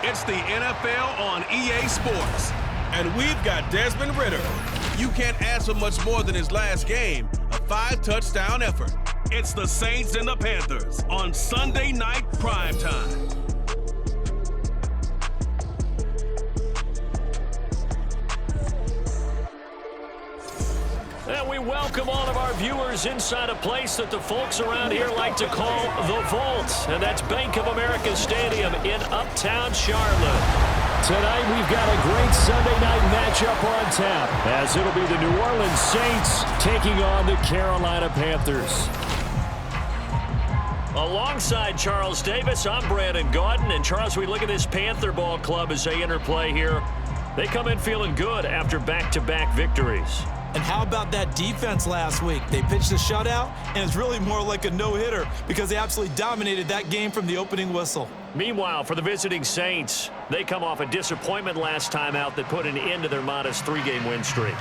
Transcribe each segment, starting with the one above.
It's the NFL on EA Sports. And we've got Desmond Ridder. You can't ask for much more than his last game, a 5-touchdown effort. It's the Saints and the Panthers on Sunday Night Primetime. And we welcome all of our viewers inside a place that the folks around here like to call the Vault. And that's Bank of America Stadium in Uptown Charlotte. Tonight we've got a great Sunday night matchup on tap, as it'll be the New Orleans Saints taking on the Carolina Panthers. Alongside Charles Davis, I'm Brandon Gaudin. And Charles, we look at this Panther ball club as they interplay here. They come in feeling good after back-to-back victories. And how about that defense last week? They pitched a shutout, and it's really more like a no-hitter because they absolutely dominated that game from the opening whistle. Meanwhile, for the visiting Saints, they come off a disappointment last time out that put an end to their modest 3-game win streak.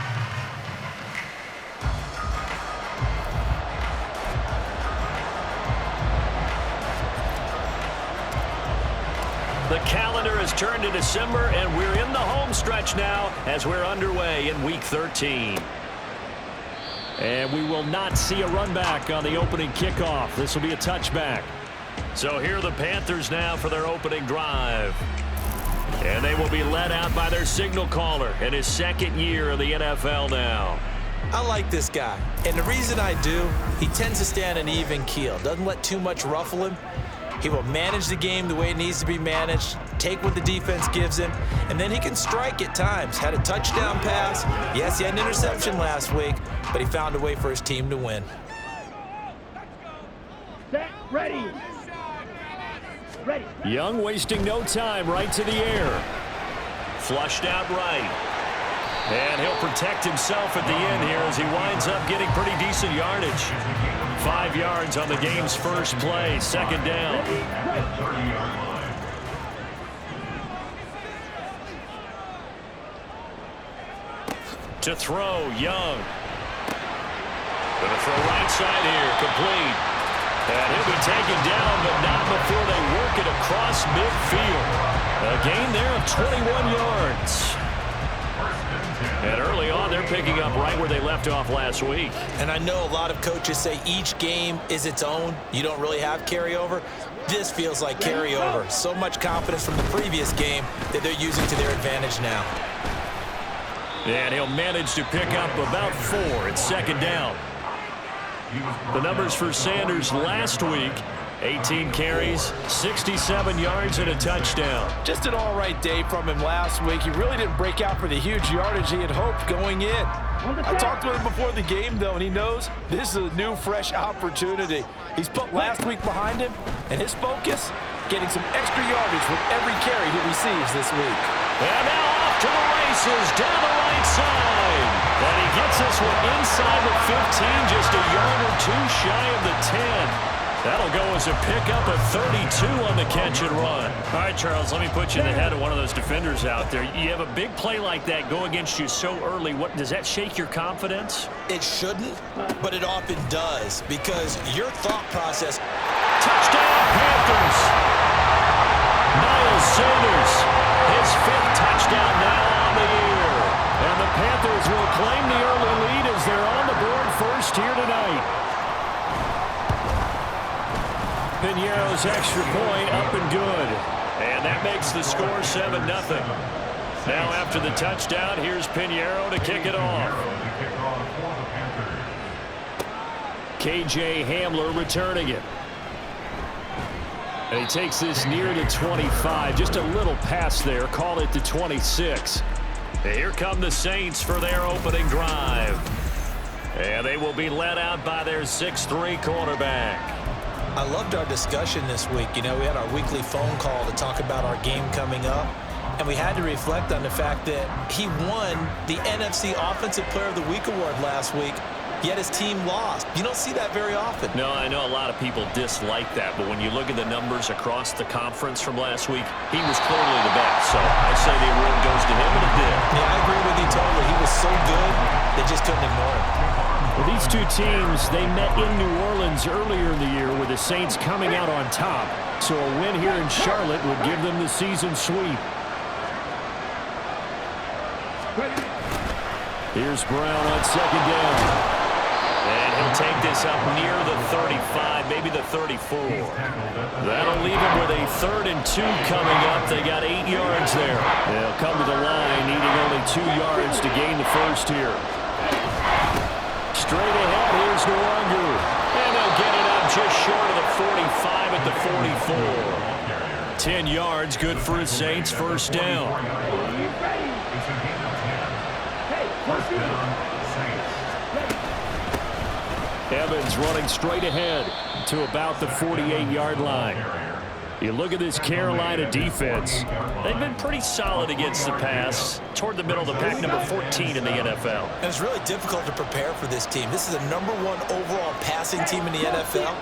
The calendar has turned to December, and we're in the home stretch now as we're underway in Week 13. And we will not see a run back on the opening kickoff. This will be a touchback. So here are the Panthers now for their opening drive. And they will be led out by their signal caller in his second year in the NFL now. I like this guy, and the reason I do, he tends to stay on an even keel. Doesn't let too much ruffle him. He will manage the game the way it needs to be managed, take what the defense gives him, and then he can strike at times. Had a touchdown pass. Yes, he had an interception last week, but he found a way for his team to win. Set, ready. Ready. Young wasting no time, right to the air. Flushed out right. And he'll protect himself at the end here as he winds up getting pretty decent yardage. 5 yards on the game's first play, second down. To throw, Young. Going to throw right side here, complete. And he'll be taken down, but not before they work it across midfield. A gain there of 21 yards. And early on, they're picking up right where they left off last week. And I know a lot of coaches say each game is its own. You don't really have carryover. This feels like carryover. So much confidence from the previous game that they're using to their advantage now. And he'll manage to pick up about 4 at second down. The numbers for Sanders last week: 18 carries, 67 yards, and a touchdown. Just an all-right day from him last week. He really didn't break out for the huge yardage he had hoped going in. I talked to him before the game, though, and he knows this is a new, fresh opportunity. He's put last week behind him, and his focus, getting some extra yardage with every carry he receives this week. And now off to the races, down the right side. And he gets this one inside the 15, just a yard or two shy of the 10. That'll go as a pickup of 32 on the catch and run. All right, Charles, let me put you in the head of one of those defenders out there. You have a big play like that go against you so early. What does that shake your confidence? It shouldn't, but it often does because your thought process. Touchdown, Panthers! Miles Sanders, his 5th touchdown now on the year. And the Panthers will claim the early lead as they're on the board first here tonight. Piñeiro's extra point up and good. And that makes the score 7-0. Now after the touchdown, here's Piñeiro to kick it off. KJ Hamler returning it. And he takes this near the 25. Just a little pass there. Call it the 26. And here come the Saints for their opening drive. And they will be led out by their 6'3" quarterback. I loved our discussion this week. You know, we had our weekly phone call to talk about our game coming up, and we had to reflect on the fact that he won the NFC Offensive Player of the Week award last week, yet his team lost. You don't see that very often. No, I know a lot of people dislike that, but when you look at the numbers across the conference from last week, he was clearly the best. So I say the award goes to him, and it did. Yeah, I agree with you totally. He was so good, they just couldn't ignore him. Well, these two teams, they met in New Orleans earlier in the year with the Saints coming out on top. So a win here in Charlotte would give them the season sweep. Here's Brown on second down. And he'll take this up near the 35, maybe the 34. That'll leave him with a 3rd and 2 coming up. They got 8 yards there. They'll come to the line, needing only 2 yards to gain the first here. Straight ahead, here's Nwangu. And they'll get it up just short of the 45 at the 44. 10 yards, good for the Saints, first down. Evans running straight ahead to about the 48-yard line. You look at this Carolina defense. They've been pretty solid against the pass, toward the middle of the pack, number 14 in the NFL. And it's really difficult to prepare for this team. This is the #1 overall passing team in the NFL,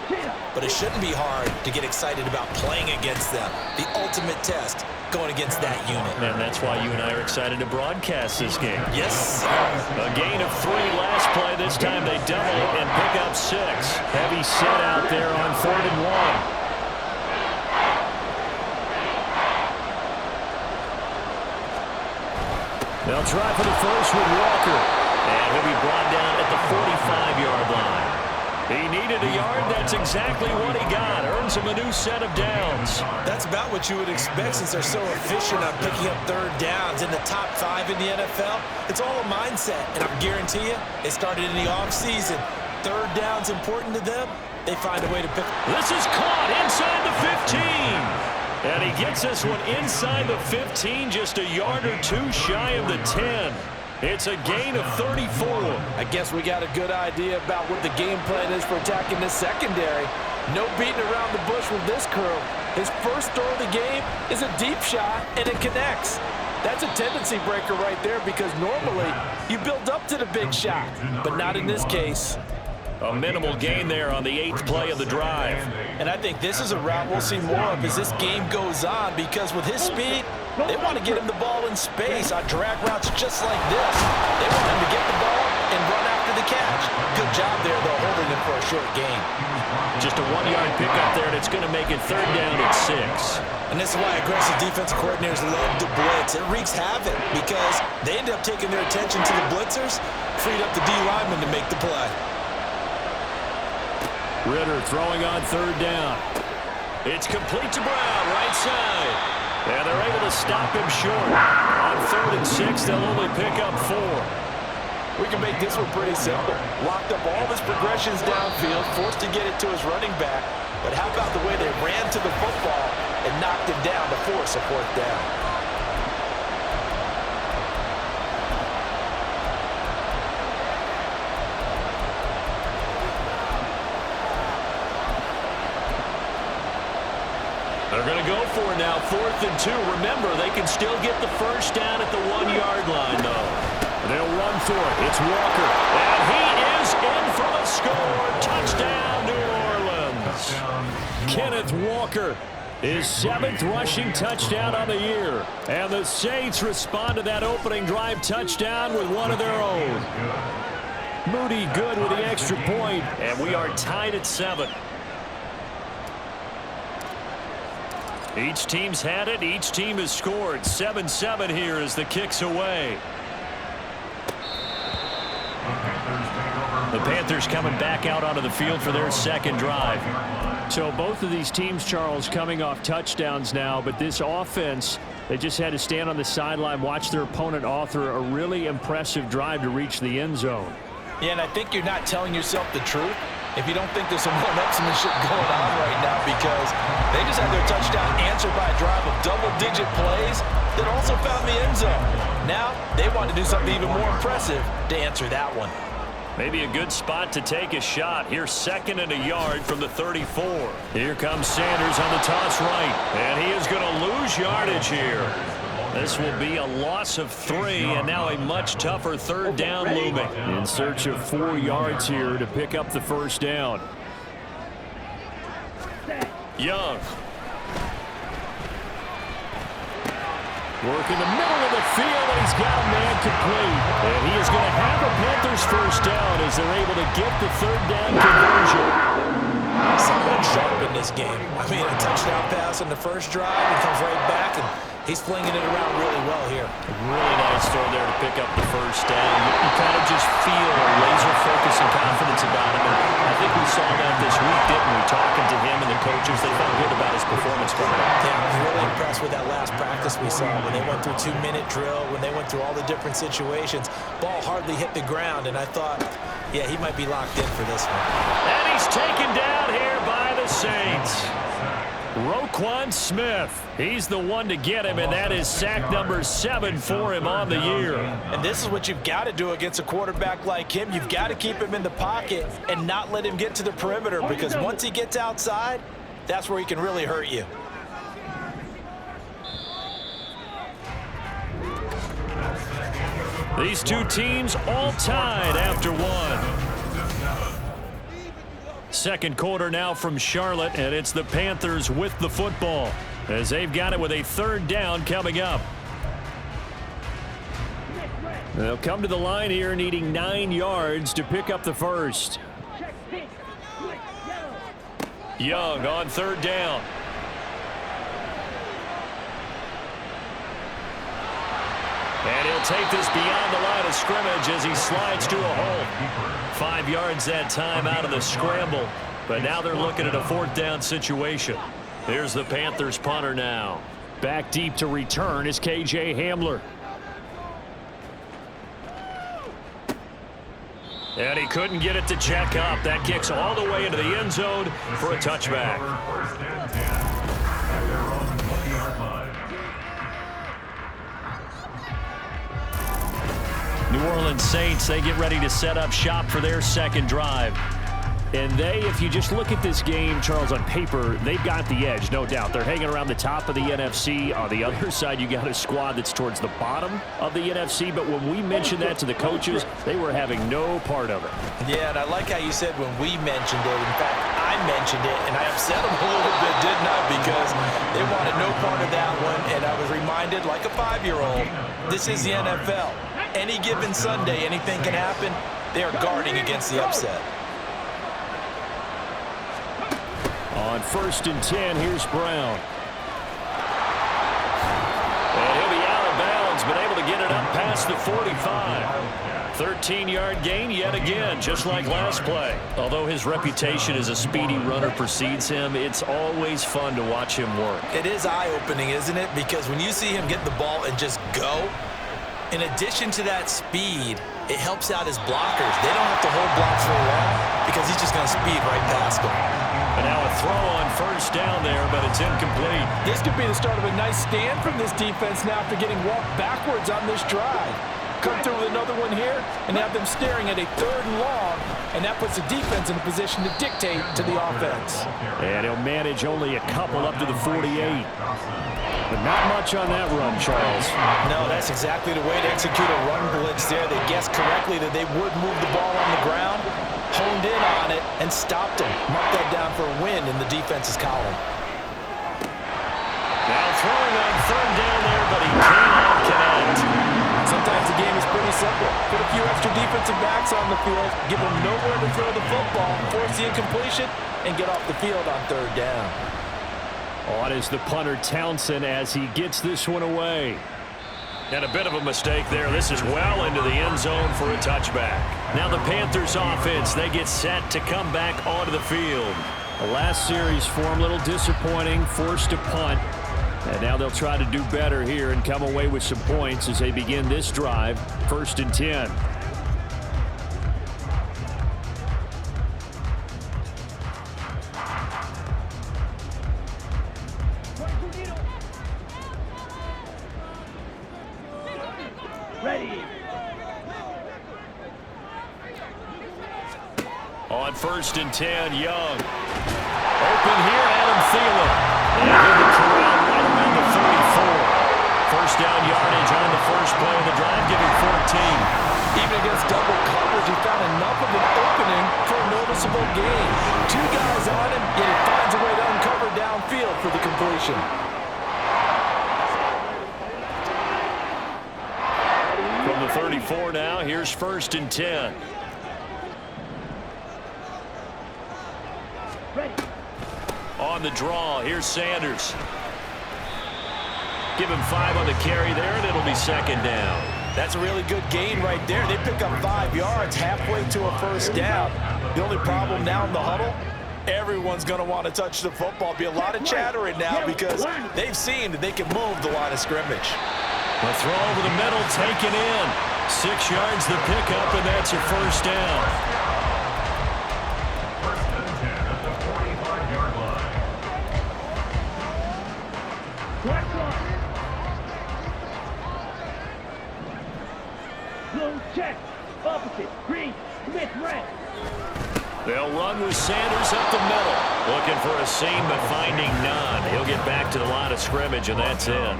but it shouldn't be hard to get excited about playing against them. The ultimate test, going against that unit. And that's why you and I are excited to broadcast this game. Yes, sir. A gain of 3 last play. This time they double it and pick up 6. Heavy set out there on 3rd and 1. They'll try for the first with Walker. And he'll be brought down at the 45-yard line. He needed a yard. That's exactly what he got. Earns him a new set of downs. That's about what you would expect since they're so efficient on picking up 3rd downs in the top 5 in the NFL. It's all a mindset, and I guarantee you, it started in the offseason. 3rd down's important to them. They find a way to pick. This is caught inside the 15. And he gets this one inside the 15, just a yard or 2 shy of the 10. It's a gain of 34. I guess we got a good idea about what the game plan is for attacking this secondary. No beating around the bush with this crew. His first throw of the game is a deep shot, and it connects. That's a tendency breaker right there because normally you build up to the big shot, but not in this case. A minimal gain there on the 8th play of the drive. And I think this is a route we'll see more of as this game goes on because with his speed, they want to get him the ball in space on drag routes just like this. They want him to get the ball and run after the catch. Good job there, though, holding him for a short gain. Just a 1-yard pickup there, and it's going to make it 3rd down at 6. And this is why aggressive defensive coordinators love to blitz. It wreaks havoc because they end up taking their attention to the blitzers, freed up the D lineman to make the play. Ritter throwing on 3rd down. It's complete to Brown, right side. And they're able to stop him short. On 3rd and 6, they'll only pick up 4. We can make this one pretty simple. Locked up all of his progressions downfield, forced to get it to his running back. But how about the way they ran to the football and knocked him down to force a 4th down? They're going to go for it now, 4th and 2. Remember, they can still get the first down at the 1-yard line, though. They'll run for it. It's Walker. And he is in for the score. Touchdown, New Orleans. Kenneth Walker, his 7th rushing touchdown on the year. And the Saints respond to that opening drive touchdown with one of their own. Moody good with the extra point, and we are tied at 7. Each team's had it. Each team has scored. 7-7 here as the kick's away. The Panthers coming back out onto the field for their 2nd drive. So both of these teams, Charles, coming off touchdowns now, but this offense, they just had to stand on the sideline, watch their opponent author a really impressive drive to reach the end zone. Yeah, and I think you're not telling yourself the truth if you don't think there's some one-upsmanship going on right now because they just had their touchdown answered by a drive of double-digit plays that also found the end zone. Now they want to do something even more impressive to answer that one. Maybe a good spot to take a shot. Here's 2nd and a yard from the 34. Here comes Sanders on the toss right, and he is going to lose yardage here. This will be a loss of 3, and now a much tougher 3rd down looming. In search of 4 yards here to pick up the first down. Young. Working the middle of the field, and he's got a man complete. And he is going to have a Panthers first down as they're able to get the third down conversion. Someone sharp in this game. I mean, a touchdown pass on the first drive, and comes right back, and he's flinging it around really well here. Really nice throw there to pick up the first down. You kind of just feel a laser focus and confidence about him. And I think we saw that this week, didn't we? Talking to him and the coaches, they felt good about his performance coming up. Yeah, I was really impressed with that last practice we saw when they went through 2-minute drill, when they went through all the different situations. Ball hardly hit the ground, and I thought, yeah, he might be locked in for this one. And he's taken down here by the Saints. Roquan Smith, he's the one to get him, and that is sack number 7 for him on the year. And this is what you've got to do against a quarterback like him. You've got to keep him in the pocket and not let him get to the perimeter, because once he gets outside, that's where he can really hurt you. These two teams all tied after one. Second quarter now from Charlotte, and it's the Panthers with the football as they've got it with a third down coming up. They'll come to the line here needing 9 yards to pick up the first. Young on third down. And he'll take this beyond the line of scrimmage as he slides to a hole. 5 yards that time out of the scramble. But now they're looking at a fourth down situation. Here's the Panthers punter now. Back deep to return is KJ Hamler. And he couldn't get it to check up. That kicks all the way into the end zone for a touchback. New Orleans Saints, they get ready to set up shop for their second drive. And they, if you just look at this game, Charles, on paper, they've got the edge, no doubt. They're hanging around the top of the NFC. On the other side, you got a squad that's towards the bottom of the NFC. But when we mentioned that to the coaches, they were having no part of it. Yeah, and I like how you said when we mentioned it. In fact, I mentioned it, and I upset them a little bit, didn't I? Because they wanted no part of that one. And I was reminded, like a 5-year-old, this is the NFL. Any given Sunday, anything can happen. They are guarding against the upset. On 1st and 10, here's Brown. And he'll be out of bounds, but able to get it up past the 45. 13-yard gain yet again, just like last play. Although his reputation as a speedy runner precedes him, it's always fun to watch him work. It is eye-opening, isn't it? Because when you see him get the ball and just go, in addition to that speed, it helps out his blockers. They don't have to hold blocks for long because he's just going to speed right past them. And now a throw on first down there, but it's incomplete. This could be the start of a nice stand from this defense now after getting walked backwards on this drive. Come through with another one here and have them staring at a 3rd and long, and that puts the defense in a position to dictate to the offense. And he'll manage only a couple up to the 48. But not much on that run, Charles. No, that's exactly the way to execute a run blitz there. They guessed correctly that they would move the ball on the ground, honed in on it, and stopped them. Mark that down for a win in the defense's column. Now throwing on 3rd down there, but he cannot connect. Sometimes the game is pretty simple. Put a few extra defensive backs on the field, give them nowhere to throw the football, force the incompletion, and get off the field on 3rd down. On is the punter Townsend as he gets this one away. And a bit of a mistake there. This is well into the end zone for a touchback. Now the Panthers offense, they get set to come back onto the field. The last series for them, a little disappointing, forced to punt. And now they'll try to do better here and come away with some points as they begin this drive, 1st and 10. Ready. On 1st and 10, Young. Open here, Adam Thielen. And he'll be corralled right around the 34. First down yardage on the first play of the drive, giving 14. Even against double coverage, he found enough of an opening for a noticeable gain. 2 guys on him, yet he finds a way to uncover downfield for the completion. 4 now. Here's 1st and 10. Ready. On the draw, here's Sanders. Give him 5 on the carry there, and it'll be 2nd down. That's a really good gain right there. They pick up 5 yards halfway to a 1st down. The only problem now in the huddle, everyone's going to want to touch the football. Be a lot of chattering now because they've seen that they can move the line of scrimmage. The throw over the middle, taken in. 6 yards the pickup, and that's your 1st down. Blue check. Opposite. Green. Smith red. They'll run with Sanders up the middle. Looking for a seam, but finding none. He'll get back to the line of scrimmage, and that's it.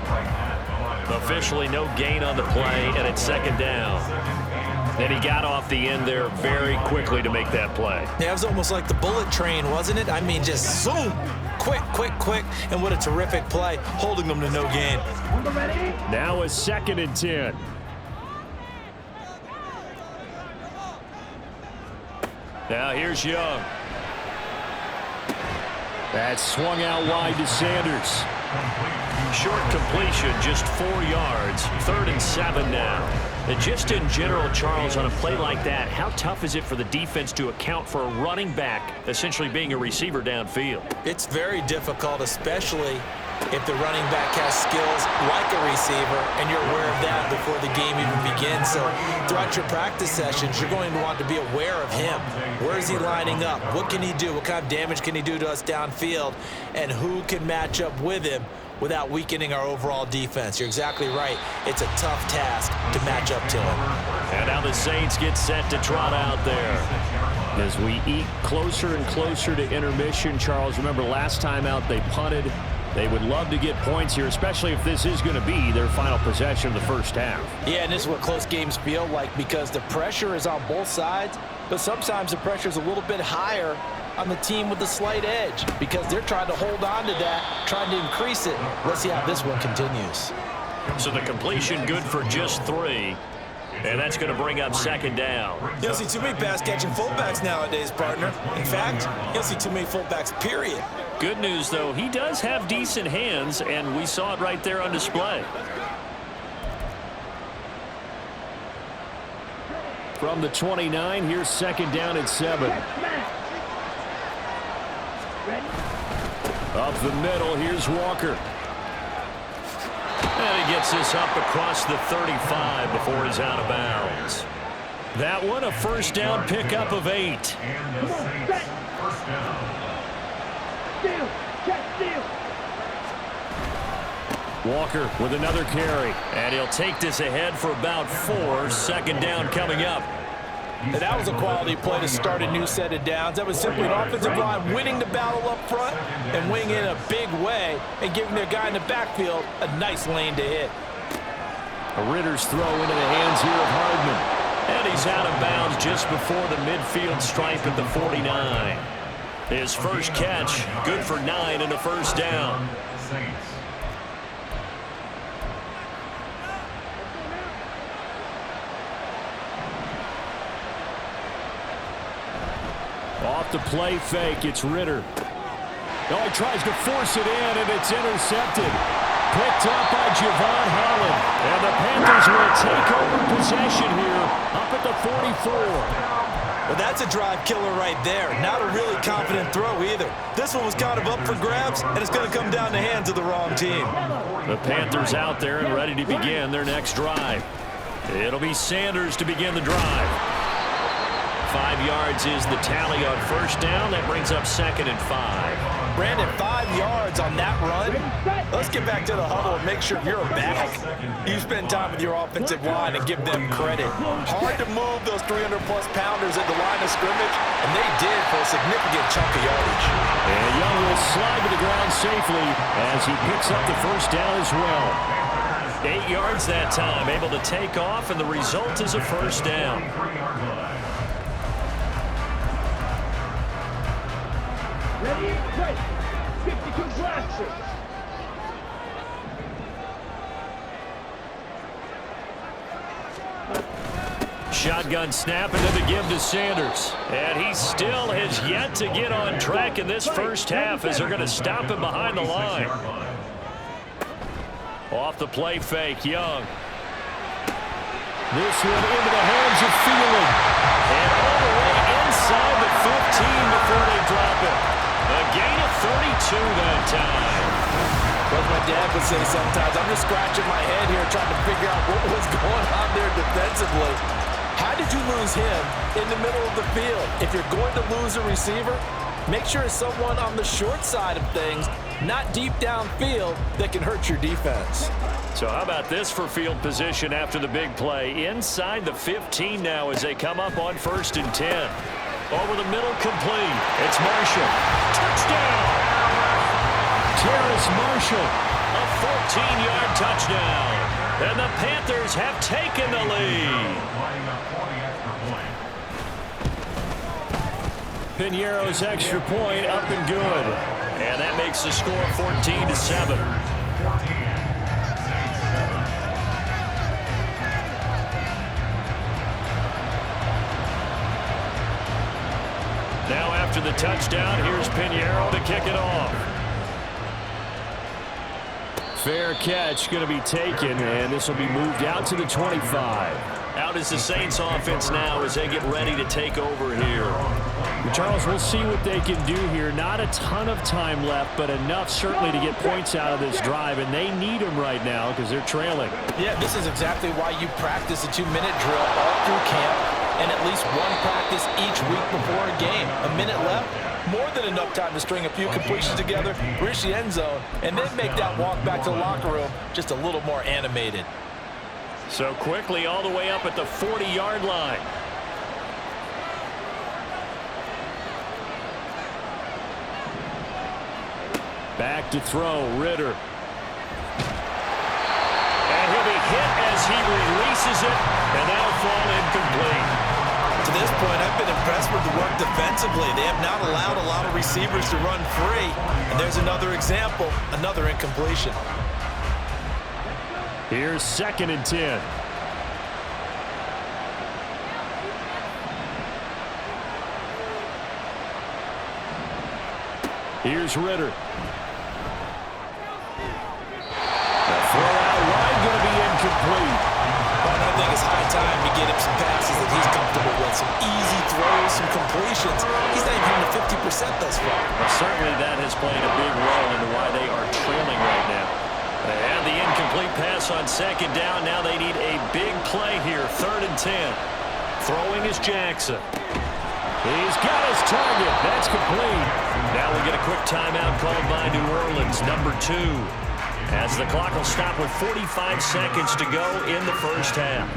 Officially no gain on the play, and it's 2nd down. And he got off the end there very quickly to make that play. Yeah, it was almost like the bullet train, wasn't it? I mean, just zoom. Quick, quick, quick. And what a terrific play, holding them to no gain. Ready. Now a 2nd and 10. Now here's Young. That swung out wide to Sanders. Short completion, just 4 yards. 3rd and 7 now. And just in general, Charles, on a play like that, how tough is it for the defense to account for a running back essentially being a receiver downfield? It's very difficult, especially if the running back has skills like a receiver, and you're aware of that before the game even begins. So throughout your practice sessions, you're going to want to be aware of him. Where is he lining up? What can he do? What kind of damage can he do to us downfield? And who can match up with him without weakening our overall defense? You're exactly right. It's a tough task to match up to him. And now the Saints get set to trot out there. As we eat closer and closer to intermission, Charles, remember last time out they punted. They would love to get points here, especially if this is going to be their final possession of the 1st half. Yeah, and this is what close games feel like because the pressure is on both sides, but sometimes the pressure is a little bit higher on the team with the slight edge because they're trying to hold on to that, trying to increase it. Let's see how this one continues. So the completion good for just 3. And that's going to bring up 2nd down. You don't see too many pass-catching fullbacks nowadays, partner. In fact, you don't see too many fullbacks, period. Good news, though, he does have decent hands, and we saw it right there on display. From the 29, here's 2nd down at 7. Up the middle, here's Walker. And he gets this up across the 35 before he's out of bounds. That one, a 1st down pickup of 8. Come on, set. Steal. Check steal. Walker with another carry. And he'll take this ahead for about 4. 2nd down coming up. And that was a quality play to start a new set of downs. That was simply an offensive line winning the battle up front and winning in a big way and giving their guy in the backfield a nice lane to hit. A Ritter's throw into the hands here of Hardman. And he's out of bounds just before the midfield stripe at the 49. His first catch, good for 9 and a 1st down. Off the play fake, it's Ritter. Oh, he tries to force it in, and it's intercepted. Picked up by Javon Holland. And the Panthers will take over possession here up at the 44. Well, that's a drive killer right there. Not a really confident throw either. This one was kind of up for grabs, and it's going to come down the hands of the wrong team. The Panthers out there and ready to begin their next drive. It'll be Sanders to begin the drive. 5 yards is the tally on 1st down. That brings up 2nd and 5. Brandon, 5 yards on that run. Let's get back to the huddle and make sure you're back. You spend time with your offensive line and give them credit. Hard to move those 300-plus pounders at the line of scrimmage, and they did for a significant chunk of yardage. And Young will slide to the ground safely as he picks up the 1st down as well. 8 yards that time, able to take off, and the result is a 1st down. Ready? Ready. 52 blasters. shotgun snap and then the give to Sanders. And he still has yet to get on track in this first half as they're going to stop him behind the line. Off the play fake, Young. This one into the hands of Fielding. And all the way inside the 15 before they drop it. A gain of 32 that time. As my dad would say sometimes, I'm just scratching my head here trying to figure out what was going on there defensively. How did you lose him in the middle of the field? If you're going to lose a receiver, make sure it's someone on the short side of things, not deep downfield, that can hurt your defense. So how about this for field position after the big play? Inside the 15 now as they come up on 1st and 10. Over the middle, complete. It's Marshall. Touchdown! Terrace Marshall, a 14-yard touchdown. And the Panthers have taken the lead. Piñeiro's extra point up and good. And that makes the score 14-7. Now after the touchdown, here's Piñeiro to kick it off. Fair catch going to be taken, and this will be moved out to the 25. Out is the Saints offense now as they get ready to take over here. Charles, we'll see what they can do here. Not a ton of time left, but enough certainly to get points out of this drive, and they need them right now because they're trailing. Yeah, this is exactly why you practice a 2-minute drill all through camp and at least one practice each week before a game. A minute left, more than enough time to string a few completions together, reach the end zone, and then make that walk back to the locker room just a little more animated. So quickly all the way up at the 40-yard line. Back to throw, Ritter. And he'll be hit as he releases it, and that'll fall incomplete. To this point, I've been impressed with the work defensively. They have not allowed a lot of receivers to run free. And there's another example, another incompletion. Here's 2nd and 10. Here's Ritter. The throw out wide going to be incomplete. But I think it's high time to get him some passes that he's comfortable with. Some easy throws, some completions. He's not even at 50% thus far. Well, certainly that has played a big role into why they are trailing right now. And the incomplete pass on 2nd down. Now they need a big play here. 3rd and 10. Throwing is Jackson. He's got his target. That's complete. Now we'll get a quick timeout called by New Orleans, number 2. As the clock will stop with 45 seconds to go in the first half.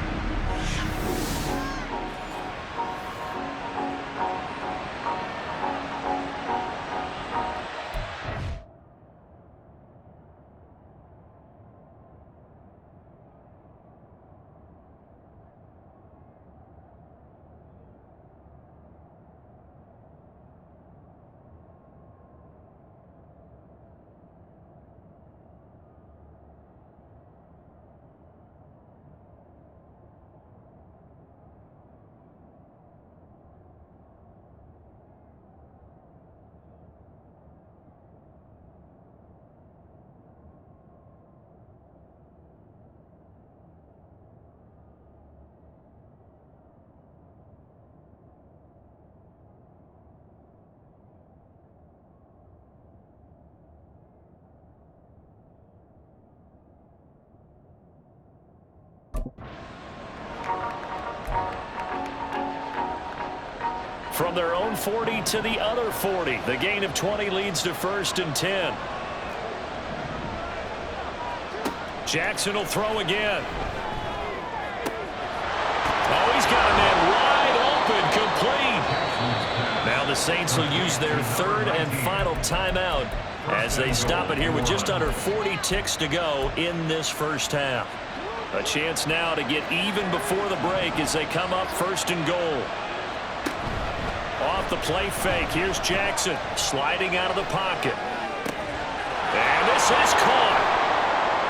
From their own 40 to the other 40. The gain of 20 leads to 1st and 10. Jackson will throw again. Oh, he's got a man wide open, complete. Now the Saints will use their 3rd and final timeout as they stop it here with just under 40 ticks to go in this first half. A chance now to get even before the break as they come up 1st and goal. Off the play fake, here's Jackson sliding out of the pocket. And this is caught.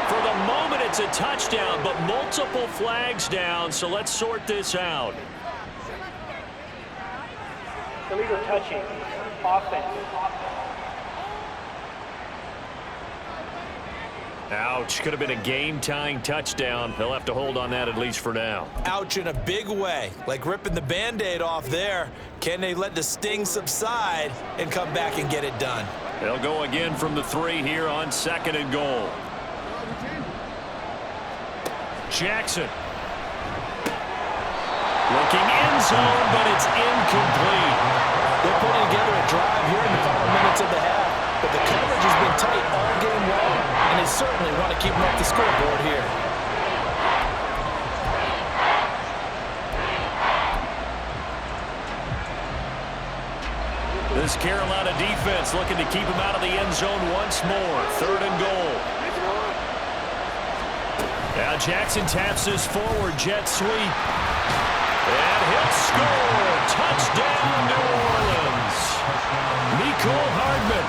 For the moment, it It's a touchdown, but multiple flags down, so let's sort this out. Illegal touching. Offense. Ouch. Could have been a game-tying touchdown. They'll have to hold on that at least for now. Ouch in a big way, like ripping the Band-Aid off there. Can they let the sting subside and come back and get it done? They'll go again from the 3 here on 2nd and goal. Jackson. Looking end zone, but it's incomplete. They're putting together a drive here in the final minutes of the half, but the coverage has been tight all game long, and they certainly want to keep them off the scoreboard here. This Carolina defense looking to keep him out of the end zone once more. 3rd and goal. Now Jackson taps this forward jet sweep. And he'll score. Touchdown, New Orleans. Mecole Hardman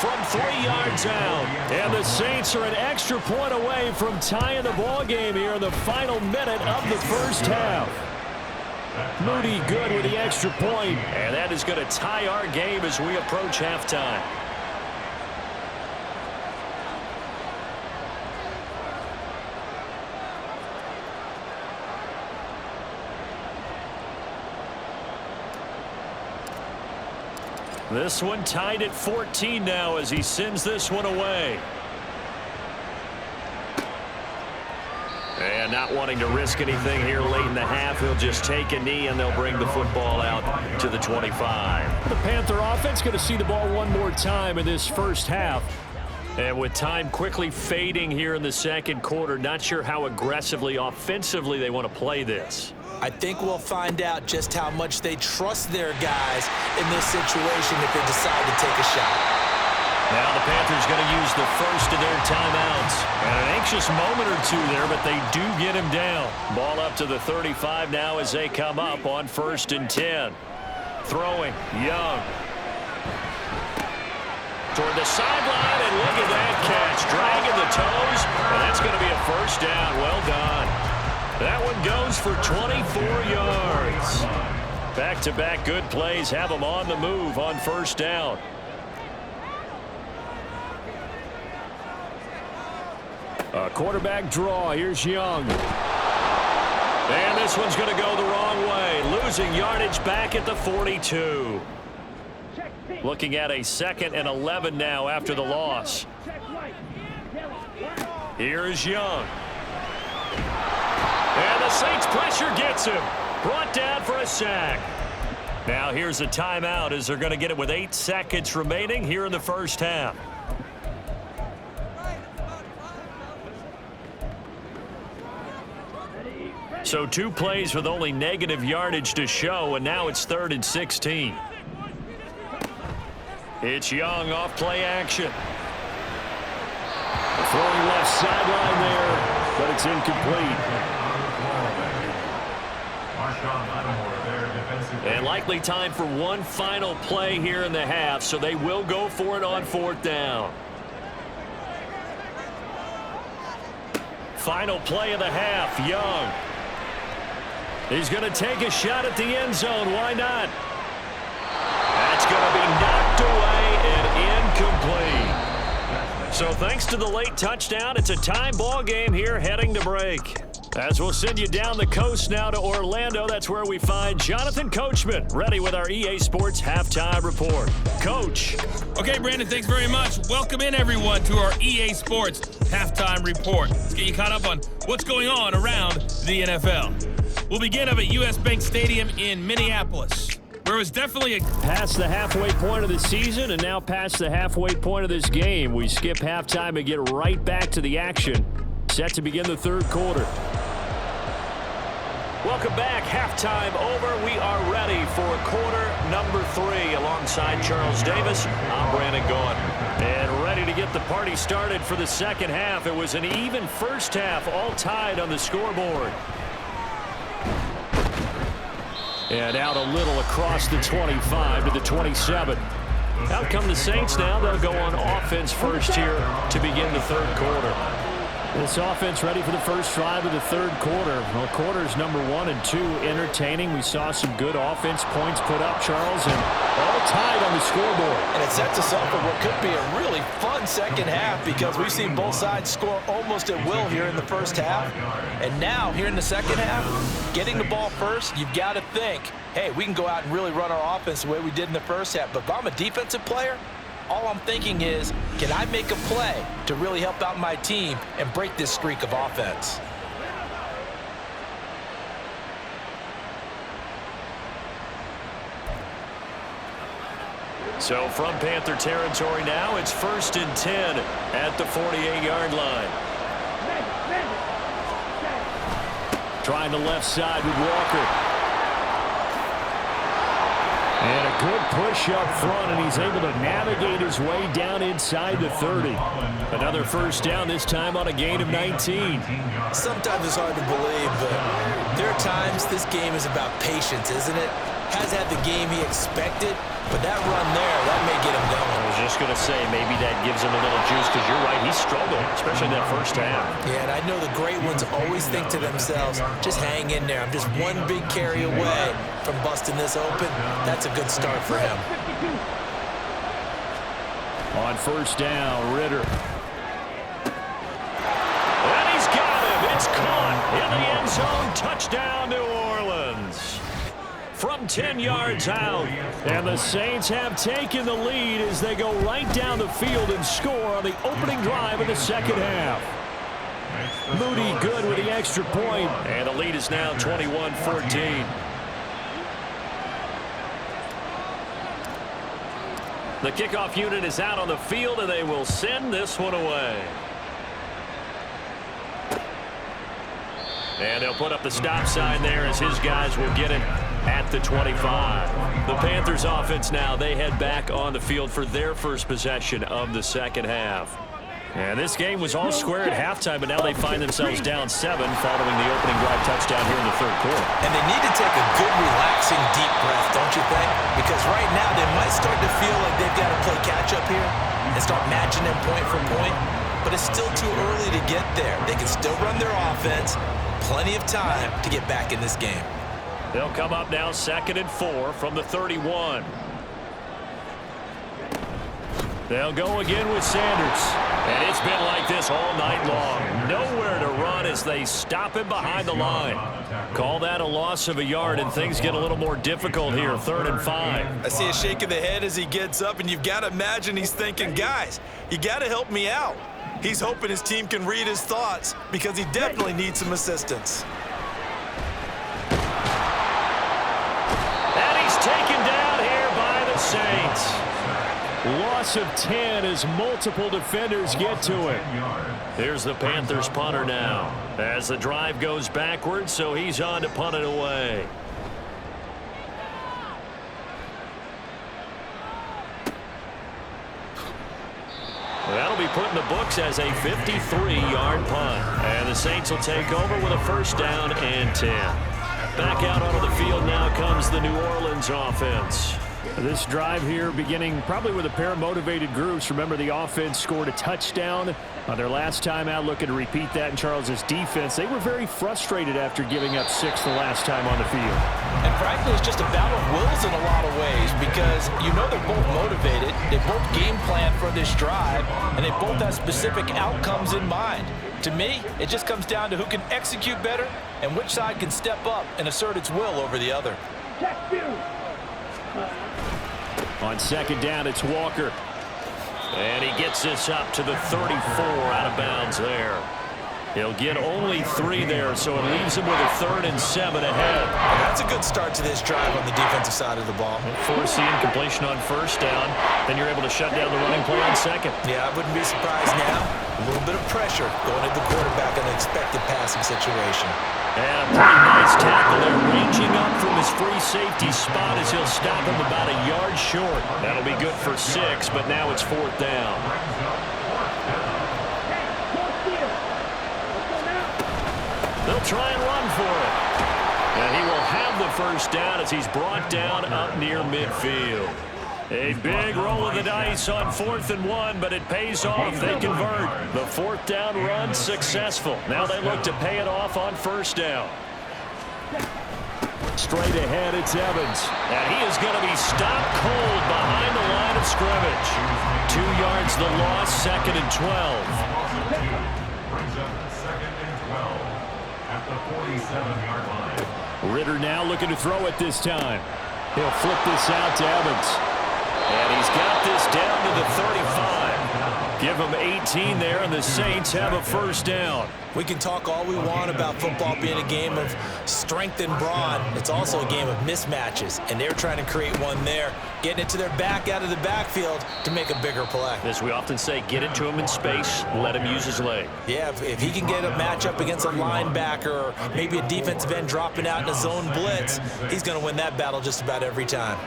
from 3 yards out. And the Saints are an extra point away from tying the ball game here in the final minute of the first half. Moody good with the extra point. And that is going to tie our game as we approach halftime. This one tied at 14 now as he sends this one away. And not wanting to risk anything here late in the half, he'll just take a knee and they'll bring the football out to the 25. The Panther offense going to see the ball one more time in this first half. And with time quickly fading here in the 2nd quarter, not sure how aggressively, offensively they want to play this. I think we'll find out just how much they trust their guys in this situation if they decide to take a shot. Now the Panthers going to use the first of their timeouts. And an anxious moment or two there, but they do get him down. Ball up to the 35 now as they come up on 1st and 10. Throwing, Young. Toward the sideline, and look at that catch. Dragging the toes, and that's going to be a first down. Well done. That one goes for 24 yards. Back-to-back good plays have them on the move on 1st down. A quarterback draw. Here's Young. And this one's going to go the wrong way. Losing yardage back at the 42. Looking at a 2nd and 11 now after the loss. Here is Young. And the Saints pressure gets him. Brought down for a sack. Now here's a timeout as they're going to get it with 8 seconds remaining here in the first half. So 2 plays with only negative yardage to show, and now it's 3rd and 16. It's Young off play action. Throwing left sideline there, but it's incomplete. And likely time for one final play here in the half, so they will go for it on 4th down. Final play of the half, Young. He's going to take a shot at the end zone. Why not? That's going to be knocked away and incomplete. So thanks to the late touchdown, it's a tie ball game here heading to break. As we'll send you down the coast now to Orlando, that's where we find Jonathan Coachman, ready with our EA Sports Halftime Report. Coach. Okay, Brandon, thanks very much. Welcome in, everyone, to our EA Sports Halftime Report. Let's get you caught up on what's going on around the NFL. We'll begin up at U.S. Bank Stadium in Minneapolis, where it was definitely a... Past the halfway point of the season and now past the halfway point of this game. We skip halftime and get right back to the action. Set to begin the 3rd quarter. Welcome back. Halftime over. We are ready for quarter number 3. Alongside Charles Davis, I'm Brandon Gaudin. And ready to get the party started for the 2nd half. It was an even first half, all tied on the scoreboard. And out a little across the 25 to the 27. Out come the Saints now. They'll go on offense first here to begin the 3rd quarter. This offense ready for the first drive of the third quarter. Well, quarters number 1 and 2 entertaining. We saw some good offense points put up, Charles, and all tied on the scoreboard. And it sets us up for what could be a really fun second half because we've seen both sides score almost at will here in the first half. And now, here in the second half, getting the ball first, you've got to think, hey, we can go out and really run our offense the way we did in the first half. But if I'm a defensive player, all I'm thinking is, can I make a play to really help out my team and break this streak of offense? So from Panther territory now, it's 1st and 10 at the 48-yard line. Trying the left side with Walker. And a good push up front, and he's able to navigate his way down inside the 30. Another first down, this time on a gain of 19. Sometimes it's hard to believe, but there are times this game is about patience, isn't it? Has had the game he expected, but that run there, that may get him going. I was just going to say, maybe that gives him a little juice, because you're right, he struggled, especially in that first half. Yeah, and I know the great ones always think to themselves, just hang in there. I'm just one big carry away from busting this open. That's a good start for him. On first down, Ritter. And he's got him. It's caught in the end zone. Touchdown, New Orleans. From 10 yards out. And the Saints have taken the lead as they go right down the field and score on the opening drive of the second half. Moody good with the extra point. And the lead is now 21-14. The kickoff unit is out on the field, and they will send this one away. And they'll put up the stop sign there as his guys will get it at the 25. The Panthers offense now, they head back on the field for their first possession of the second half. And this game was all square at halftime, but now they find themselves down 7 following the opening drive touchdown here in the third quarter. And they need to take a good, relaxing, deep breath, don't you think? Because right now they might start to feel like they've got to play catch-up here and start matching them point for point. But it's still too early to get there. They can still run their offense. Plenty of time to get back in this game. They'll come up now 2nd and 4 from the 31. They'll go again with Sanders. And it's been like this all night long. Nowhere to run as they stop him behind the line. Call that a loss of a yard, and things get a little more difficult here, 3rd and 5. I see a shake of the head as he gets up, and you've got to imagine he's thinking, guys, you got to help me out. He's hoping his team can read his thoughts because he definitely needs some assistance. And he's taken down here by the Saints. Loss of 10 as multiple defenders get to it. Here's the Panthers punter now as the drive goes backwards, so he's on to punt it away. That'll be put in the books as a 53-yard punt. And the Saints will take over with a first down and 10. Back out onto the field now comes the New Orleans offense. This drive here beginning probably with a pair of motivated groups. Remember, the offense scored a touchdown on their last time out. Looking to repeat that in Charles's defense. They were very frustrated after giving up 6 the last time on the field. And frankly, it's just a battle of wills in a lot of ways because you know they're both motivated. They both game plan for this drive, and they both have specific outcomes in mind. To me, it just comes down to who can execute better and which side can step up and assert its will over the other. On second down, it's Walker. And he gets this up to the 34 out of bounds there. He'll get only 3 there, so it leaves him with a 3rd and 7 ahead. And that's a good start to this drive on the defensive side of the ball. Force the incompletion on first down, then you're able to shut down the running play on second. Yeah, I wouldn't be surprised now. A little bit of pressure going at the quarterback in an expected passing situation. And a pretty nice tackle there, ranging up from his free safety spot as he'll stop him about a yard short. That'll be good for 6, but now it's 4th down. They'll try and run for it. And he will have the first down as he's brought down up near midfield. A big roll of the dice on 4th and 1, but it pays off. They convert. The 4th down run successful. Now they look to pay it off on 1st down. Straight ahead, it's Evans. And he is going to be stopped cold behind the line of scrimmage. 2 yards the loss, 2nd and 12. Brings up 2nd and 12 at the 47-yard line. Ritter now looking to throw it this time. He'll flip this out to Evans. And he's got this down to the 35. Give him 18 there, and the Saints have a 1st down. We can talk all we want about football being a game of strength and brawn. It's also a game of mismatches, and they're trying to create one there, getting it to their back out of the backfield to make a bigger play. As we often say, get it to him in space, let him use his leg. Yeah, if he can get a matchup against a linebacker or maybe a defensive end dropping out in a zone blitz, he's going to win that battle just about every time.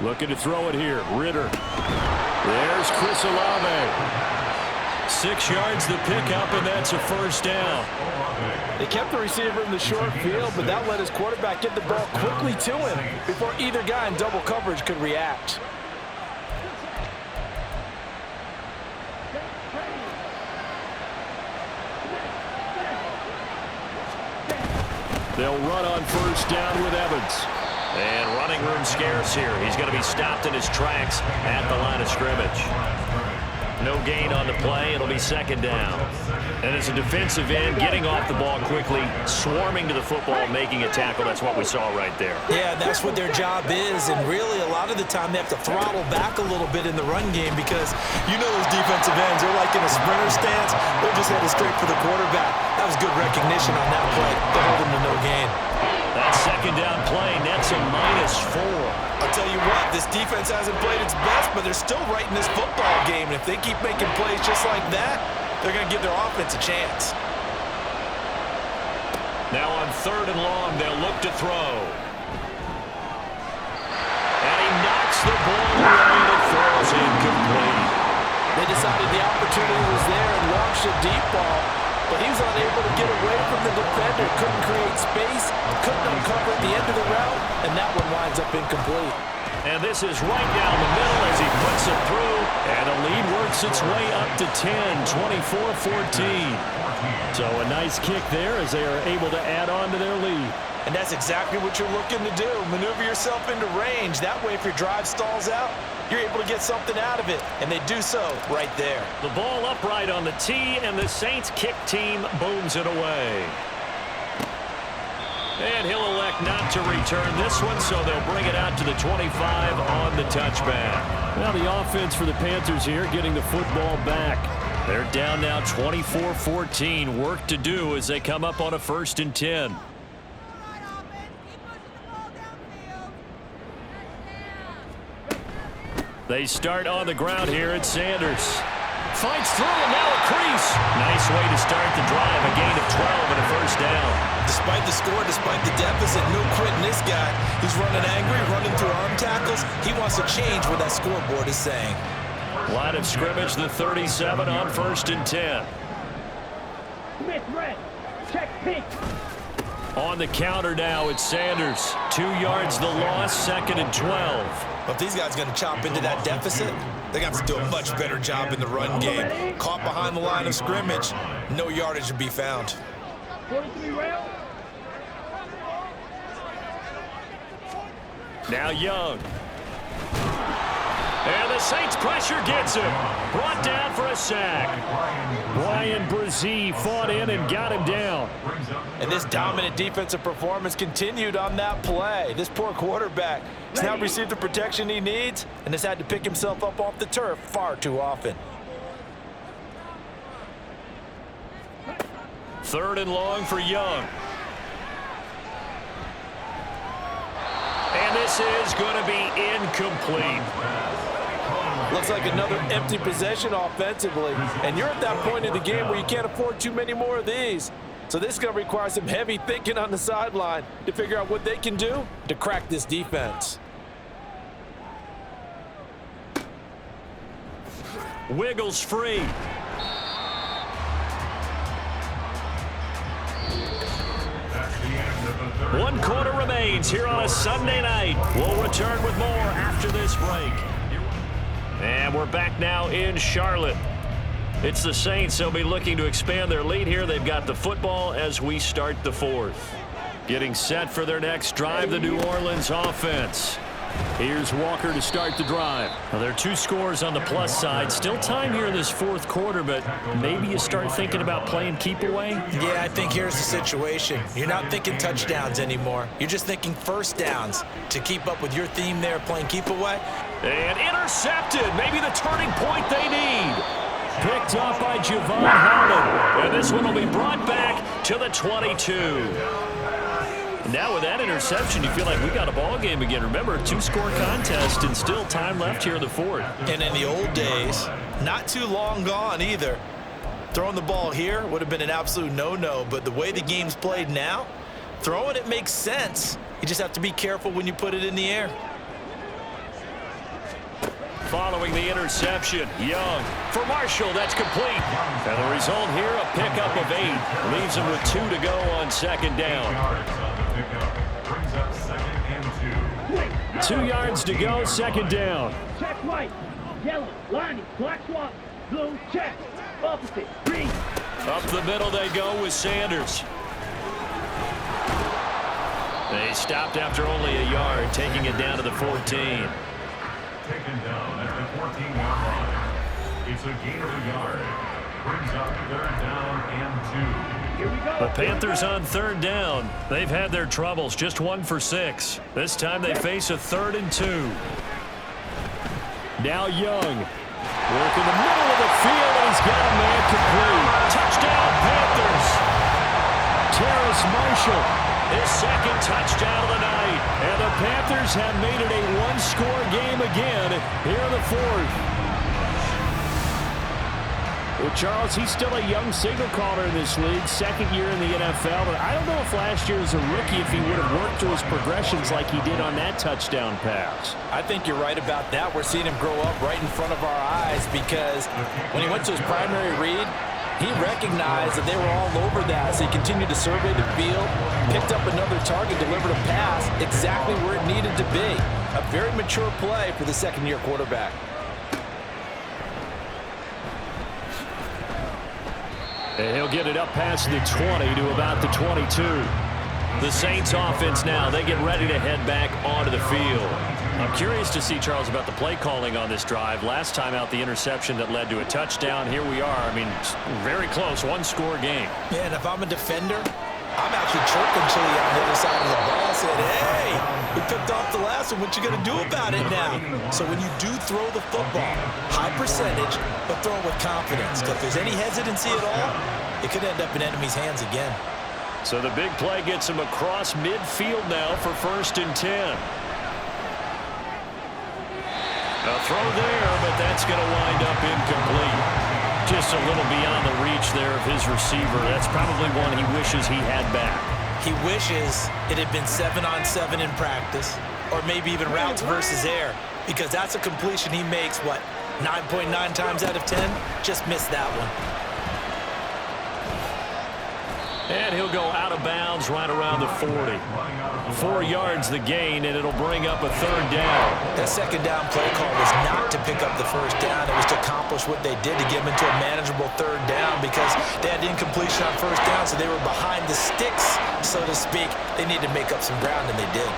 Looking to throw it here. Ritter. There's Chris Olave. 6 yards the pickup, and that's a 1st down. They kept the receiver in the short field, but that let his quarterback get the ball quickly to him before either guy in double coverage could react. They'll run on 1st down with Evans. And running room scarce here. He's going to be stopped in his tracks at the line of scrimmage. No gain on the play. It'll be 2nd down. And as a defensive end, getting off the ball quickly, swarming to the football, making a tackle. That's what we saw right there. Yeah, that's what their job is. And really, a lot of the time, they have to throttle back a little bit in the run game because you know those defensive ends, they're like in a sprinter stance. They're just headed straight for the quarterback. That was good recognition on that play to hold him to no gain. That 2nd down play, nets a -4. I'll tell you what, this defense hasn't played its best, but they're still right in this football game. And if they keep making plays just like that, they're going to give their offense a chance. Now on 3rd and long, they'll look to throw. And he knocks the ball away and it throws incomplete. They decided the opportunity was there and launched a deep ball, but he was unable to get away from the defender, couldn't create space, couldn't uncover at the end of the route, and that one winds up incomplete. And this is right down the middle as he puts it through, and the lead works its way up to 10, 24-14. So a nice kick there as they are able to add on to their lead. And that's exactly what you're looking to do. Maneuver yourself into range. That way, if your drive stalls out, you're able to get something out of it. And they do so right there. The ball upright on the tee, and the Saints kick team booms it away. And he'll elect not to return this one, so they'll bring it out to the 25 on the touchback. Now the offense for the Panthers here getting the football back. They're down now 24-14. Work to do as they come up on a 1st and 10. They start on the ground here at Sanders. Fights through, and now a crease. Nice way to start the drive. A gain of 12 and a 1st down. Despite the score, despite the deficit, no quitting this guy. He's running angry, running through arm tackles. He wants to change what that scoreboard is saying. Line of scrimmage, the 37 on 1st and 10. Smith red. Check pink. On the counter now, it's Sanders. 2 yards the loss, 2nd and 12. But if these guys are going to chop into that deficit, they're going to have to do a much better job in the run game. Caught behind the line of scrimmage, no yardage to be found. 43 round. Now Young. And the Saints pressure gets him. Brought down for a sack. Brian Brzee fought in and got him down. And this dominant defensive performance continued on that play. This poor quarterback has now received the protection he needs and has had to pick himself up off the turf far too often. 3rd and long for Young. And this is going to be incomplete. Looks like another empty possession offensively. And you're at that point in the game where you can't afford too many more of these. So this is going to require some heavy thinking on the sideline to figure out what they can do to crack this defense. Wiggles free. That's the end of the 3rd 1 quarter remains here on a Sunday night. We'll return with more after this break. And we're back now in Charlotte. It's the Saints. They'll be looking to expand their lead here. They've got the football as we start the 4th. Getting set for their next drive, the New Orleans offense. Here's Walker to start the drive. Well, there are 2 scores on the plus side. Still time here in this 4th quarter, but maybe you start thinking about playing keep away? Yeah, I think here's the situation. You're not thinking touchdowns anymore. You're just thinking first downs to keep up with your theme there, playing keep away. And intercepted. Maybe the turning point they need. Picked up by Javon Harmon. And this one will be brought back to the 22. Now with that interception, you feel like we got a ball game again. Remember, 2-score contest and still time left here in the 4th. And in the old days, not too long gone either. Throwing the ball here would have been an absolute no-no, but the way the game's played now, throwing it makes sense. You just have to be careful when you put it in the air. Following the interception, Young for Marshall. That's complete. And the result here, a pickup of 8. Leaves him with 2 to go on 2nd down. 2 yards to go, 2nd down. Check white, yellow, lining, black swap, blue, check, opposite, green. Up the middle they go with Sanders. They stopped after only a yard, taking it down to the 14. Taken down at the 14-yard line. It's a gain of a yard. Brings up 3rd down and 2. Here we go. The Panthers on 3rd down. They've had their troubles, just 1 for 6. This time they face a 3rd and 2. Now Young. Work in the middle of the field, and he's got a man complete. Touchdown, Panthers. Terrace Marshall, his 2nd touchdown of the night. And the Panthers have made it a 1-score game again here in the 4th. Well, Charles, he's still a young signal caller in this league, 2nd year in the NFL, but I don't know if last year as a rookie if he would have worked through his progressions like he did on that touchdown pass. I think you're right about that. We're seeing him grow up right in front of our eyes because when he went to his primary read, he recognized that they were all over that, so he continued to survey the field, picked up another target, delivered a pass exactly where it needed to be. A very mature play for the 2nd-year quarterback. And he'll get it up past the 20 to about the 22. The Saints offense now, they get ready to head back onto the field. I'm curious to see, Charles, about the play calling on this drive. Last time out, the interception that led to a touchdown. Here we are. I mean, very close, 1-score game. Yeah, and if I'm a defender, I'm actually chirping Chili on the other side of the ball, saying, hey, we picked off the last one. What you going to do about it now? So when you do throw the football, high percentage, but throw it with confidence. Because if there's any hesitancy at all, it could end up in enemy's hands again. So the big play gets him across midfield now for 1st and 10. A throw there, but that's going to wind up incomplete. Just a little beyond the reach there of his receiver. That's probably one he wishes he had back. He wishes it had been 7-on-7 in practice, or maybe even routes versus air, because that's a completion he makes, what, 9.9 times out of 10? Just missed that one. And he'll go out of bounds right around the 40. 4 yards the gain, and it'll bring up a 3rd down. That 2nd down play call was not to pick up the 1st down. It was to accomplish what they did to get them into a manageable 3rd down because they had incompletion on 1st down, so they were behind the sticks, so to speak. They needed to make up some ground, and they did.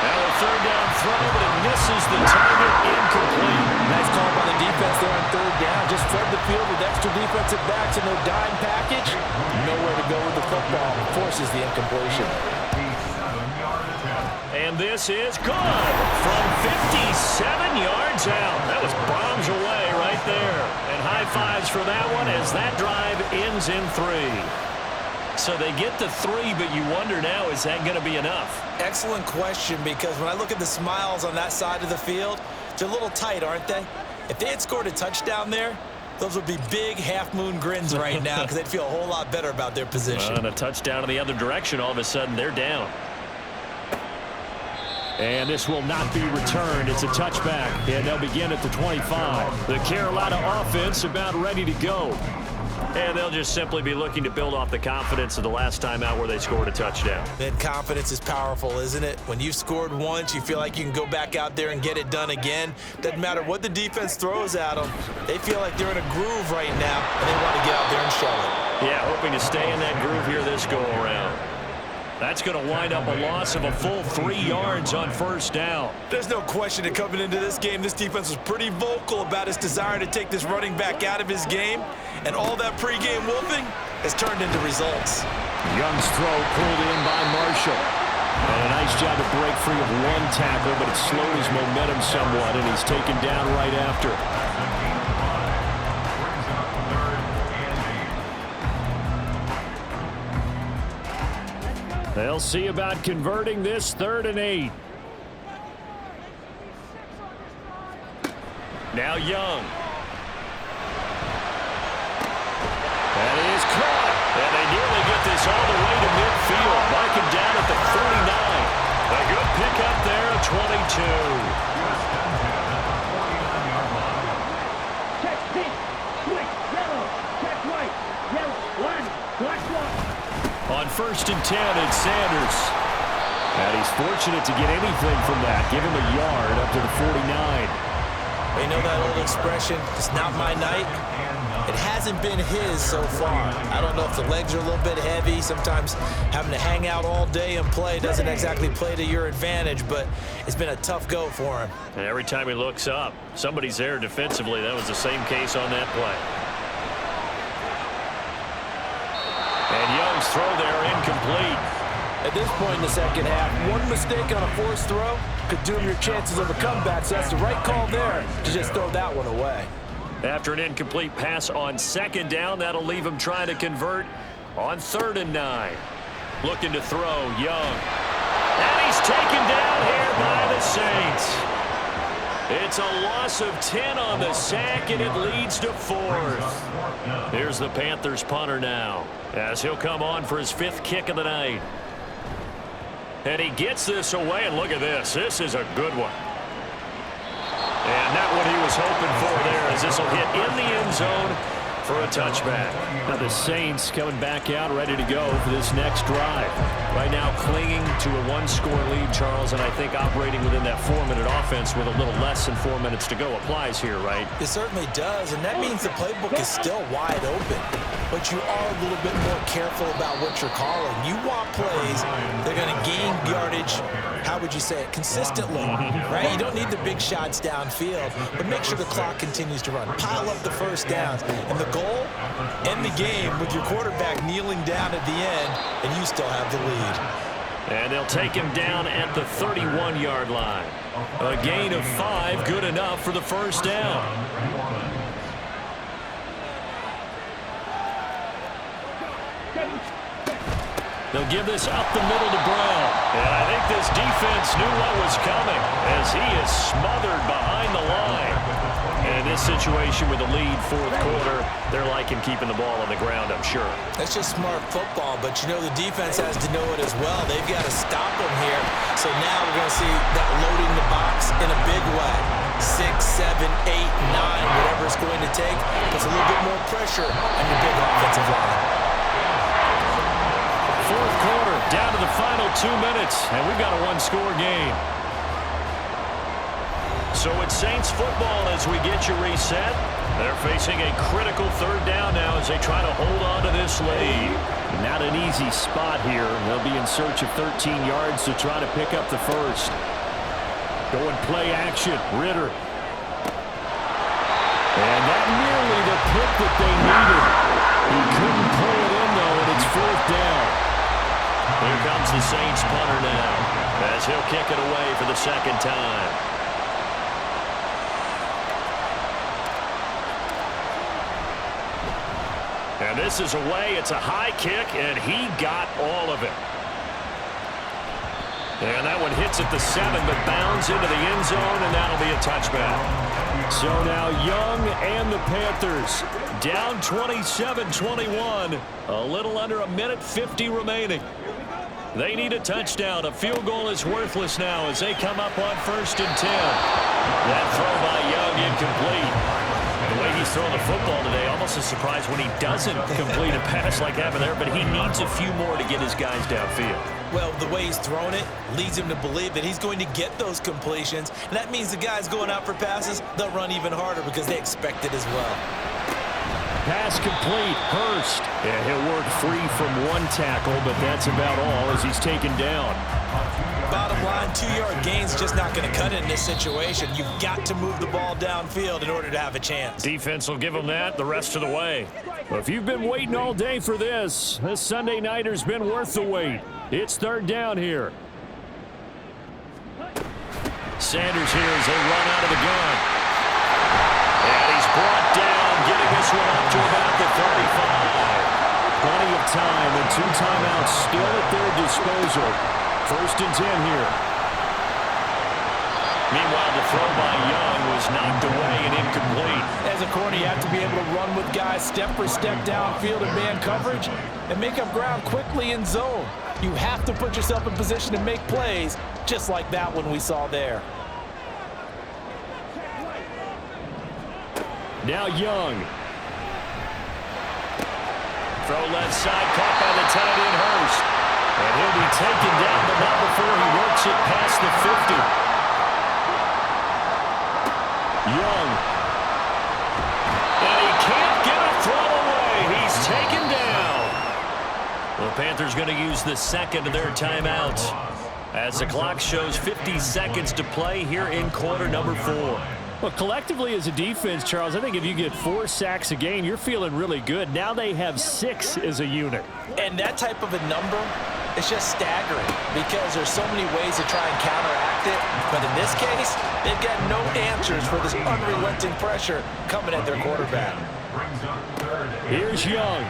Now a 3rd down throw, but it misses the target, incomplete. Nice call by the defense there on 3rd down. Just flood the field with extra defensive backs in their dime package. Nowhere to go with the football. Forces the incompletion. And this is good from 57 yards out. That was bombs away right there. And high fives for that one as that drive ends in 3. So they get the 3, but you wonder now, is that going to be enough? Excellent question, because when I look at the smiles on that side of the field, they're a little tight, aren't they? If they had scored a touchdown there, those would be big half-moon grins right now because they'd feel a whole lot better about their position. And a touchdown in the other direction, all of a sudden they're down. And this will not be returned. It's a touchback, and they'll begin at the 25. The Carolina offense about ready to go. And they'll just simply be looking to build off the confidence of the last time out where they scored a touchdown. Then confidence is powerful, isn't it? When you've scored once, you feel like you can go back out there and get it done again. Doesn't matter what the defense throws at them. They feel like they're in a groove right now, and they want to get out there and show it. Yeah, hoping to stay in that groove here this go-around. That's going to wind up a loss of a full 3 yards on first down. There's no question that coming into this game, this defense was pretty vocal about its desire to take this running back out of his game, and all that pregame wolfing has turned into results. Young's throw pulled in by Marshall. And a nice job to break free of one tackle, but it slowed his momentum somewhat, and he's taken down right after. They'll see about converting this 3rd and 8. Now Young. That is caught. And they nearly get this all the way to midfield. Marking down at the 49. A good pickup there at 22. Check pink, switch, yellow, check white, yellow, line, black one. On 1st and 10, it's Sanders. And he's fortunate to get anything from that. Give him a yard up to the 49. You know that old expression, it's not my night? It hasn't been his so far. I don't know if the legs are a little bit heavy. Sometimes having to hang out all day and play doesn't exactly play to your advantage, but it's been a tough go for him. And every time he looks up, somebody's there defensively. That was the same case on that play. And Young's throw there incomplete. At this point in the second half, one mistake on a forced throw could doom your chances of a comeback, so that's the right call there to just throw that one away. After an incomplete pass on 2nd down, that'll leave him trying to convert on 3rd and 9. Looking to throw, Young. And he's taken down here by the Saints. It's a loss of 10 on the sack, and it leads to 4th. Here's the Panthers punter now, as he'll come on for his 5th kick of the night. And he gets this away, and look at this. This is a good one. And not what he was hoping for there, as this will hit in the end zone for a touchback. Now the Saints coming back out ready to go for this next drive. Right now clinging to a 1-score lead, Charles, and I think operating within that 4-minute offense with a little less than 4 minutes to go applies here, right? It certainly does, and that means the playbook is still wide open. But you are a little bit more careful about what you're calling. You want plays that are going to gain yardage, how would you say it, consistently, right? You don't need the big shots downfield, but make sure the clock continues to run. Pile up the first downs. And the goal, end the game with your quarterback kneeling down at the end, and you still have the lead. And they'll take him down at the 31-yard line. A gain of 5, good enough for the first down. They'll give this up the middle to Brown. And I think this defense knew what was coming, as he is smothered behind the line. And in this situation with the lead 4th quarter, they're liking keeping the ball on the ground, I'm sure. That's just smart football, but you know the defense has to know it as well. They've got to stop them here. So now we're going to see that loading the box in a big way. 6, 7, 8, 9, whatever it's going to take, puts a little bit more pressure on your big offensive line. 4th quarter, down to the final 2 minutes, and we've got a 1-score game. So it's Saints football as we get you reset. They're facing a critical 3rd down now as they try to hold on to this lead. Not an easy spot here. They'll be in search of 13 yards to try to pick up the first. Going play action, Ritter. And that nearly the pick that they needed. He couldn't pull it in, though, and it's 4th down. Here comes the Saints punter now, as he'll kick it away for the 2nd time. And this is away. It's a high kick, and he got all of it. And that one hits at the 7, but bounds into the end zone, and that'll be a touchback. So now Young and the Panthers down 27-21. A little under a minute 50 remaining. They need a touchdown. A field goal is worthless now as they come up on 1st and 10. That throw by Young incomplete. The way he he's throwing the football today. Almost a surprise when he doesn't complete a pass like happened there, but he needs a few more to get his guys downfield. Well, the way he's thrown it leads him to believe that he's going to get those completions. And that means the guys going out for passes, they'll run even harder because they expect it as well. Pass complete. Hurst. Yeah, he'll work free from one tackle, but that's about all as he's taken down. Bottom line, 2-yard gain's just not going to cut it in this situation. You've got to move the ball downfield in order to have a chance. Defense will give him that the rest of the way. Well, if you've been waiting all day for this Sunday nighter's been worth the wait. It's third down here. Sanders here as they run out of the gun. And he's brought down, getting this one up to about the 35. Plenty of time and 2 timeouts still at their disposal. 1st and 10 here. Meanwhile, the throw by Young was knocked away and incomplete. As a corner, you have to be able to run with guys step for step downfield in man coverage and make up ground quickly in zone. You have to put yourself in position to make plays, just like that one we saw there. Now Young. Throw left side, caught by the tight end Hurst. And he'll be taken down, but not before he works it past the 50. Young. And he can't get a throw away. He's taken down. The Panthers going to use the second of their timeouts as the clock shows 50 seconds to play here in quarter number 4. Well, collectively as a defense, Charles, I think if you get 4 sacks a game, you're feeling really good. Now they have 6 as a unit. And that type of a number, it's just staggering because there's so many ways to try and counteract it. But in this case, they've got no answers for this unrelenting pressure coming at their quarterback. Here's Young.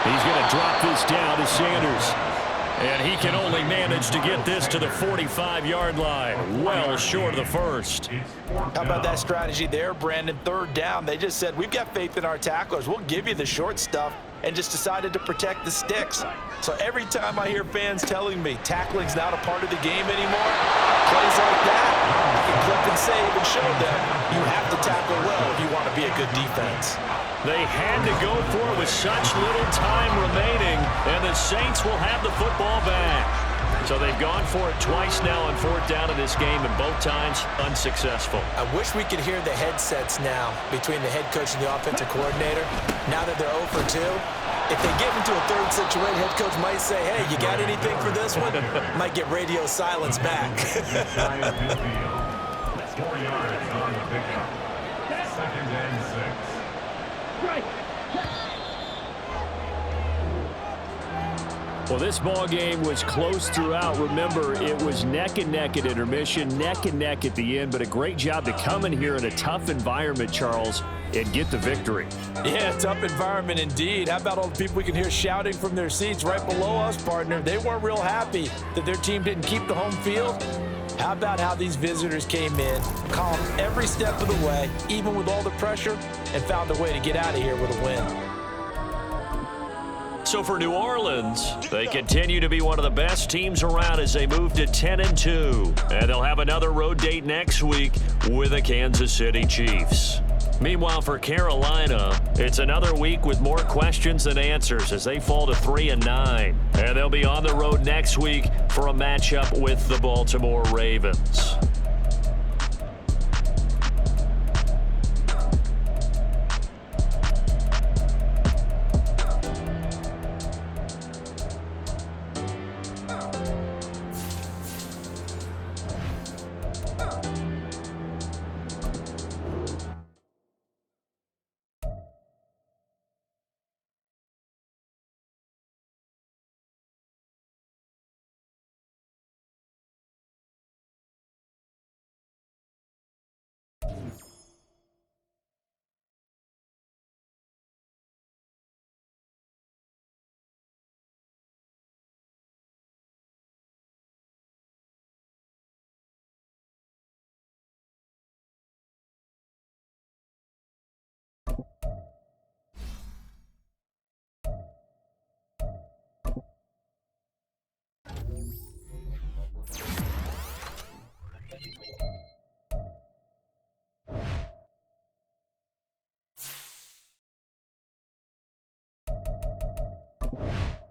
He's going to drop this down to Sanders. And he can only manage to get this to the 45-yard line. Well short of the first. How about that strategy there, Brandon? 3rd down. They just said, we've got faith in our tacklers. We'll give you the short stuff, and just decided to protect the sticks. So every time I hear fans telling me tackling's not a part of the game anymore, plays like that, I can clip and save and show them you have to tackle well if you want to be a good defense. They had to go for it with such little time remaining, and the Saints will have the football back. So they've gone for it twice now on 4th down in this game, and both times unsuccessful. I wish we could hear the headsets now between the head coach and the offensive coordinator. Now that they're 0 for 2, if they get into a 3rd situation, head coach might say, hey, you got anything for this one? Might get radio silence back. 4 yards on the pickup. 2nd and 6. Right. Well, this ball game was close throughout. Remember, it was neck and neck at intermission, neck and neck at the end, but a great job to come in here in a tough environment, Charles, and get the victory. Yeah, tough environment indeed. How about all the people we can hear shouting from their seats right below us, partner? They weren't real happy that their team didn't keep the home field. How about how these visitors came in, calm every step of the way, even with all the pressure, and found a way to get out of here with a win. So for New Orleans, they continue to be one of the best teams around as they move to 10-2. And they'll have another road date next week with the Kansas City Chiefs. Meanwhile, for Carolina, it's another week with more questions than answers as they fall to 3-9. And they'll be on the road next week for a matchup with the Baltimore Ravens. Bye.